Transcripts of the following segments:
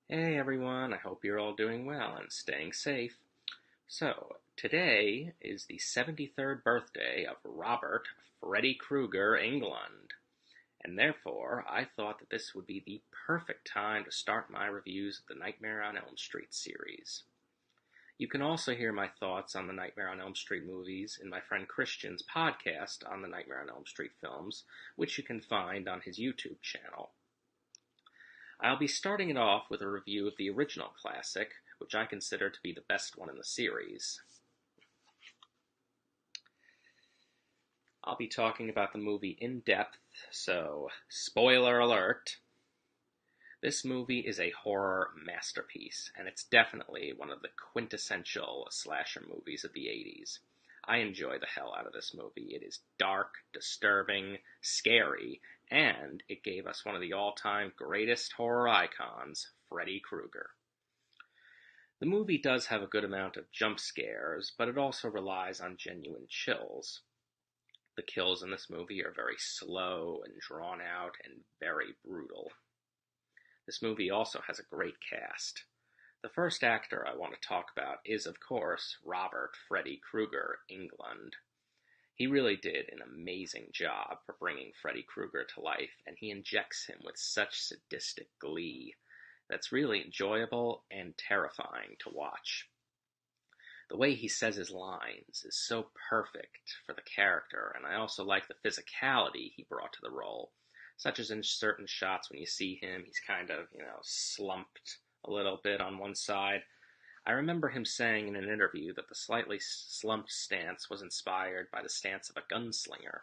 Hey everyone, I hope you're all doing well and staying safe. So, today is the 73rd birthday of Robert Freddy Krueger Englund, and therefore I thought that this would be the perfect time to start my reviews of the Nightmare on Elm Street series. You can also hear my thoughts on the Nightmare on Elm Street movies in my friend Christian's podcast on the Nightmare on Elm Street films, which you can find on his YouTube channel. I'll be starting it off with a review of the original classic, which I consider to be the best one in the series. I'll be talking about the movie in depth, so spoiler alert. This movie is a horror masterpiece, and it's definitely one of the quintessential slasher movies of the 80s. I enjoy the hell out of this movie. It is dark, disturbing, scary, and it gave us one of the all-time greatest horror icons, Freddy Krueger. The movie does have a good amount of jump scares, but it also relies on genuine chills. The kills in this movie are very slow and drawn out and very brutal. This movie also has a great cast. The first actor I want to talk about is, of course, Robert Freddy Krueger Englund. He really did an amazing job for bringing Freddy Krueger to life, and he injects him with such sadistic glee that's really enjoyable and terrifying to watch. The way he says his lines is so perfect for the character, and I also like the physicality he brought to the role, such as in certain shots when you see him, he's kind of, slumped a little bit on one side. I remember him saying in an interview that the slightly slumped stance was inspired by the stance of a gunslinger.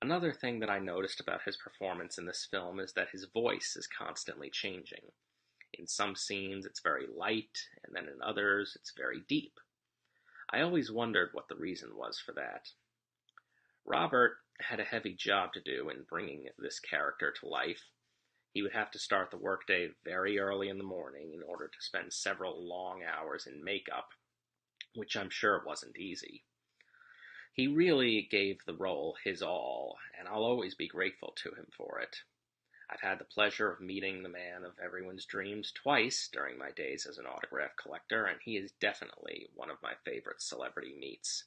Another thing that I noticed about his performance in this film is that his voice is constantly changing. In some scenes it's very light, and then in others it's very deep. I always wondered what the reason was for that. Robert had a heavy job to do in bringing this character to life. He would have to start the workday very early in the morning in order to spend several long hours in makeup, which I'm sure wasn't easy. He really gave the role his all, and I'll always be grateful to him for it. I've had the pleasure of meeting the man of everyone's dreams twice during my days as an autograph collector, and he is definitely one of my favorite celebrity meets.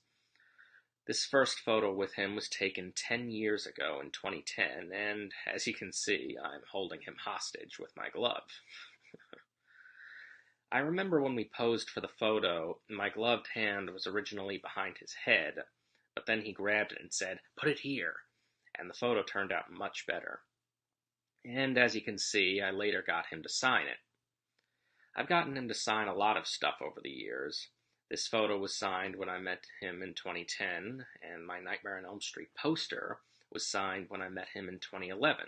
This first photo with him was taken 10 years ago in 2010, and as you can see, I'm holding him hostage with my glove. I remember when we posed for the photo, my gloved hand was originally behind his head, but then he grabbed it and said, "Put it here," and the photo turned out much better. And as you can see, I later got him to sign it. I've gotten him to sign a lot of stuff over the years. This photo was signed when I met him in 2010, and my Nightmare on Elm Street poster was signed when I met him in 2011.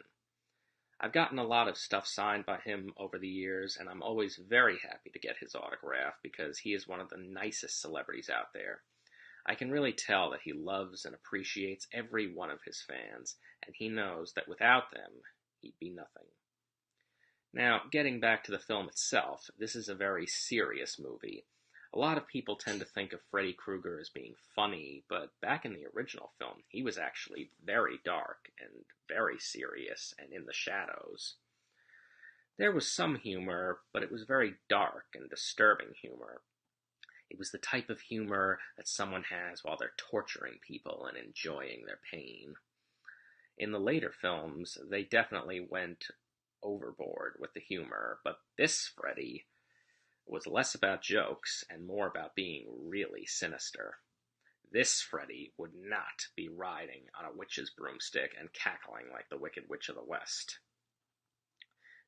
I've gotten a lot of stuff signed by him over the years, and I'm always very happy to get his autograph because he is one of the nicest celebrities out there. I can really tell that he loves and appreciates every one of his fans, and he knows that without them, he'd be nothing. Now, getting back to the film itself, this is a very serious movie. A lot of people tend to think of Freddy Krueger as being funny, but back in the original film, he was actually very dark and very serious and in the shadows. There was some humor, but it was very dark and disturbing humor. It was the type of humor that someone has while they're torturing people and enjoying their pain. In the later films, they definitely went overboard with the humor, but this Freddy was less about jokes and more about being really sinister. This Freddy would not be riding on a witch's broomstick and cackling like the Wicked Witch of the West.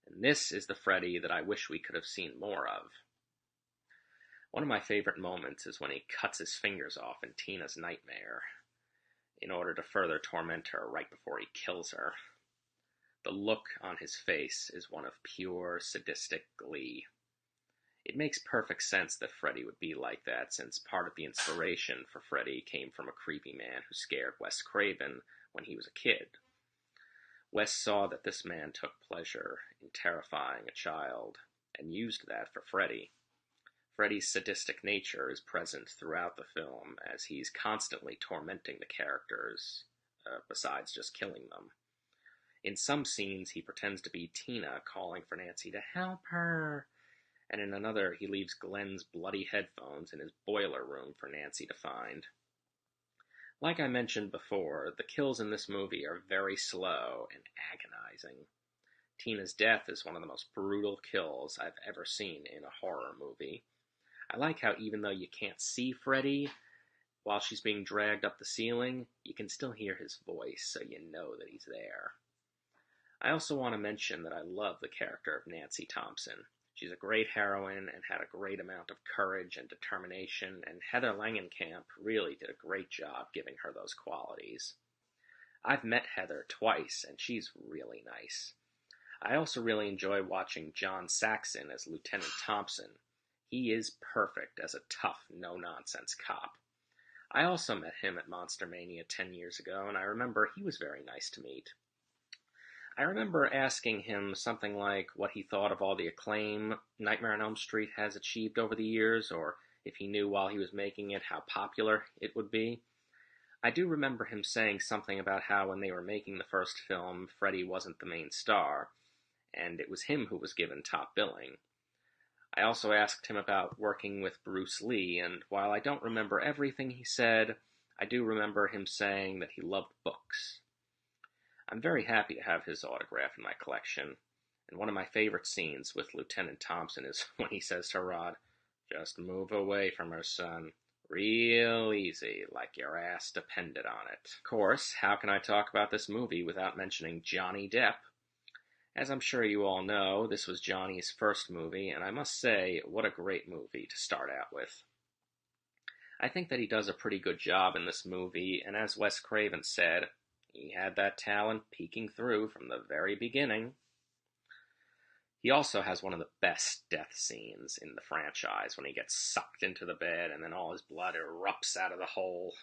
And this is the Freddy that I wish we could have seen more of. One of my favorite moments is when he cuts his fingers off in Tina's nightmare in order to further torment her right before he kills her. The look on his face is one of pure sadistic glee. It makes perfect sense that Freddy would be like that, since part of the inspiration for Freddy came from a creepy man who scared Wes Craven when he was a kid. Wes saw that this man took pleasure in terrifying a child, and used that for Freddy. Freddy's sadistic nature is present throughout the film, as he's constantly tormenting the characters, besides just killing them. In some scenes, he pretends to be Tina calling for Nancy to help her, and in another, he leaves Glenn's bloody headphones in his boiler room for Nancy to find. Like I mentioned before, the kills in this movie are very slow and agonizing. Tina's death is one of the most brutal kills I've ever seen in a horror movie. I like how even though you can't see Freddy while she's being dragged up the ceiling, you can still hear his voice, so you know that he's there. I also want to mention that I love the character of Nancy Thompson. She's a great heroine and had a great amount of courage and determination, and Heather Langenkamp really did a great job giving her those qualities. I've met Heather twice, and she's really nice. I also really enjoy watching John Saxon as Lieutenant Thompson. He is perfect as a tough, no-nonsense cop. I also met him at Monster Mania 10 years ago, and I remember he was very nice to meet. I remember asking him something like what he thought of all the acclaim Nightmare on Elm Street has achieved over the years, or if he knew while he was making it how popular it would be. I do remember him saying something about how when they were making the first film, Freddy wasn't the main star, and it was him who was given top billing. I also asked him about working with Bruce Lee, and while I don't remember everything he said, I do remember him saying that he loved books. I'm very happy to have his autograph in my collection, and one of my favorite scenes with Lieutenant Thompson is when he says to Rod, "Just move away from her, son. Real easy, like your ass depended on it." Of course, how can I talk about this movie without mentioning Johnny Depp? As I'm sure you all know, this was Johnny's first movie, and I must say, what a great movie to start out with. I think that he does a pretty good job in this movie, and as Wes Craven said, he had that talent peeking through from the very beginning. He also has one of the best death scenes in the franchise when he gets sucked into the bed and then all his blood erupts out of the hole.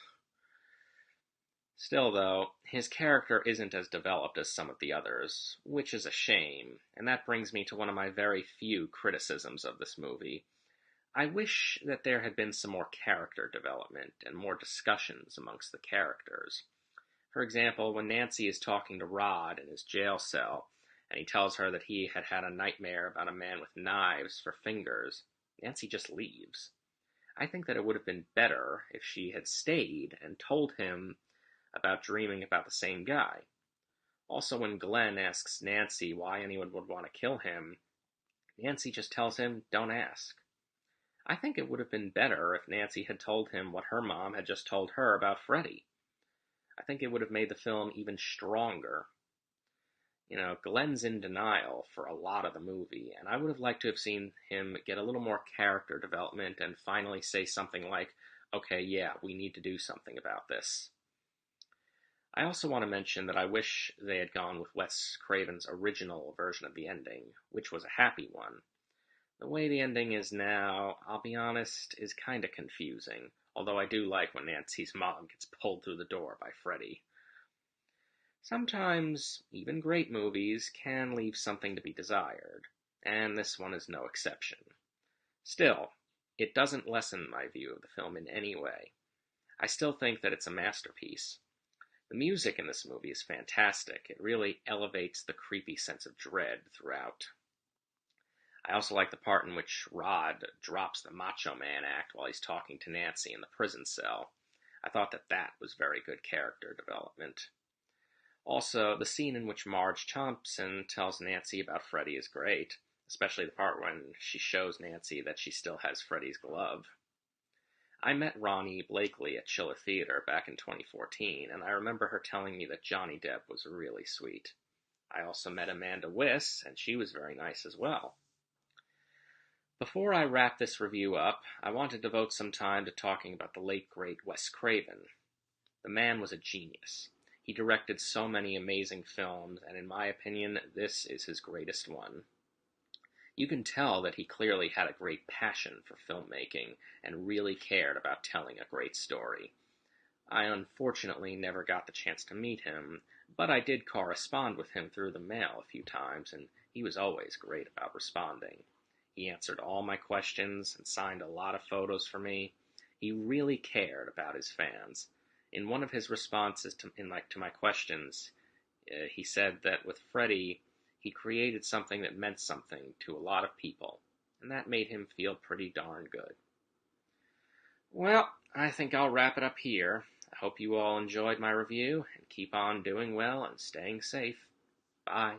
Still, though, his character isn't as developed as some of the others, which is a shame, and that brings me to one of my very few criticisms of this movie. I wish that there had been some more character development and more discussions amongst the characters. For example, when Nancy is talking to Rod in his jail cell, and he tells her that he had had a nightmare about a man with knives for fingers, Nancy just leaves. I think that it would have been better if she had stayed and told him about dreaming about the same guy. Also, when Glenn asks Nancy why anyone would want to kill him, Nancy just tells him, "Don't ask." I think it would have been better if Nancy had told him what her mom had just told her about Freddy. I think it would have made the film even stronger. Glenn's in denial for a lot of the movie, and I would have liked to have seen him get a little more character development and finally say something like, "Okay, yeah, we need to do something about this." I also want to mention that I wish they had gone with Wes Craven's original version of the ending, which was a happy one. The way the ending is now, I'll be honest, is kinda confusing, although I do like when Nancy's mom gets pulled through the door by Freddy. Sometimes, even great movies can leave something to be desired, and this one is no exception. Still, it doesn't lessen my view of the film in any way. I still think that it's a masterpiece. The music in this movie is fantastic. It really elevates the creepy sense of dread throughout. I also like the part in which Rod drops the Macho Man act while he's talking to Nancy in the prison cell. I thought that was very good character development. Also, the scene in which Marge Thompson tells Nancy about Freddy is great, especially the part when she shows Nancy that she still has Freddy's glove. I met Ronnie Blakely at Chiller Theater back in 2014, and I remember her telling me that Johnny Depp was really sweet. I also met Amanda Wyss, and she was very nice as well. Before I wrap this review up, I want to devote some time to talking about the late great Wes Craven. The man was a genius. He directed so many amazing films, and in my opinion, this is his greatest one. You can tell that he clearly had a great passion for filmmaking and really cared about telling a great story. I unfortunately never got the chance to meet him, but I did correspond with him through the mail a few times, and he was always great about responding. He answered all my questions and signed a lot of photos for me. He really cared about his fans. In one of his responses to my questions, He said that with Freddy, he created something that meant something to a lot of people, and that made him feel pretty darn good. Well, I think I'll wrap it up here. I hope you all enjoyed my review, and keep on doing well and staying safe. Bye.